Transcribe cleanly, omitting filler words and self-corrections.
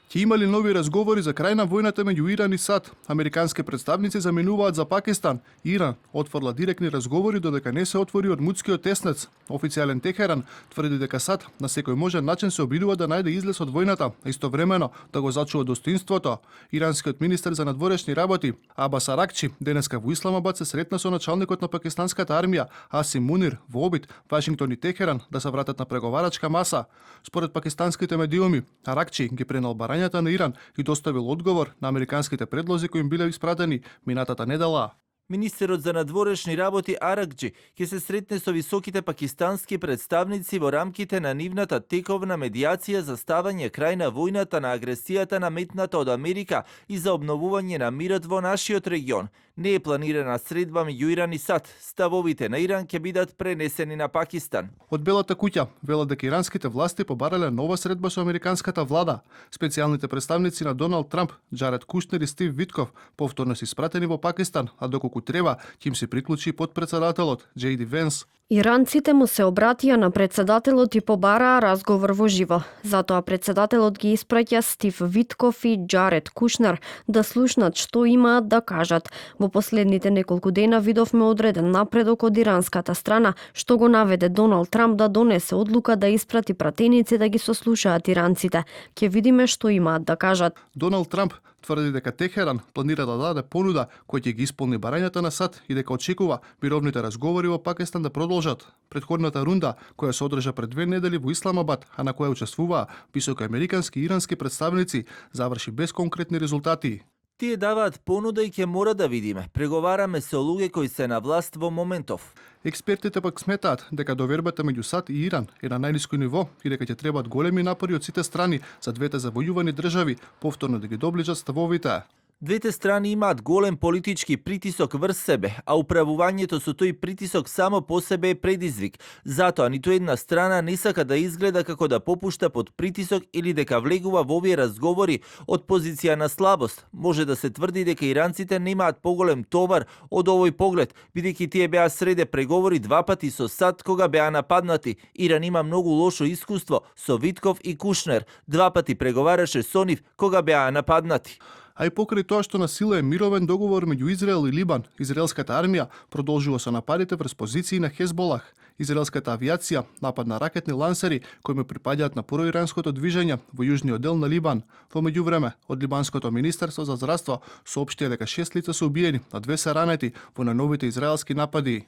Ќе имали нови разговори за крај на војната меѓу Иран и САД. Американски представници заменуваат за Пакистан. Иран отфрла директни разговори додека не се отвори Ормудскиот теснец. Официјален Техеран тврди дека САД на секој можен начин се обидува да најде излез од војната, а истовремено да го зачува достоинството. Иранскиот министер за надворешни работи Абас Аракчи денеска во Исламабад се сретна со началникот на пакистанската армија Асим Мунир во обид Вашингтон и Техеран да се вратат на преговарачка маса. Според пакистанските медиуми, Аракчи ги пренел барањата на Иран и доставил одговор на американските предлози кои им биле испратени минатата недела. Министерот за надворешни работи Аракчи ќе се сретне со високите пакистански представници во рамките на нивната тековна медијација за ставање крај на војната на агресијата наметната од Америка и за обновување на мирот во нашиот регион. Не е планирана средба меѓу Иран и САД. Ставовите на Иран ќе бидат пренесени на Пакистан. Од Белата куќа велат дека иранските власти побарале нова средба со американската влада. Специјалните представници на Доналд Трамп, Джаред Кушнер и Стив Витков повторно се испратени во Пакистан, а доколку треба, ќе им се приклучи подпредседателот Джей Ди Венс. Иранците му се обратија на председателот и побараа разговор во живо. Затоа председателот ги испраќа Стив Витков и Джаред Кушнер да слушнат што имаат да кажат. Во последните неколку дена видовме одреден напредок од иранската страна, што го наведе Доналд Трамп да донесе одлука да испрати пратеници да ги сослушаат иранците. Ќе видиме што имаат да кажат. Доналд Трамп тврди дека Техеран планира да даде понуда која ќе ги исполни барањата на САД и дека очекува мировните разговори во Пакистан да продолжат. Претходната рунда, која се одржа пред 2 недели во Исламабад, а на која учествуваа високи американски и ирански представници, заврши без конкретни резултати. Тие даваат понуда и ќе мора да видиме. Преговараме со луѓе кои се на власт во моментов. Експертите пак сметаат дека довербата меѓу САД и Иран е на најниско ниво и дека ќе требаат големи напори од сите страни за двете завојувани држави повторно да ги доближат ставовите. Двете страни имаат голем политички притисок врз себе, а управувањето со тој притисок само по себе е предизвик. Затоа ниту една страна не сака да изгледа како да попушта под притисок или дека влегува во овие разговори од позиција на слабост. Може да се тврди дека иранците немаат поголем товар од овој поглед, бидејќи тие беа среде преговори 2 пати со САД кога беа нападнати. Иран има многу лошо искуство со Витков и Кушнер. 2 пати преговараше со нив кога беа нападнати. А и покрај тоа што на сила е мировен договор меѓу Израел и Либан, израелската армија продолжува со нападите врз позиции на Хезболах. Израелската авиација нападна ракетни лансери кои му припаѓаат на проиранското движење во јужниот дел на Либан. Во меѓувреме, од Либанското министерство за здравство соопштија дека 6 лица се убиени, а 2 се ранети во најновите израелски напади.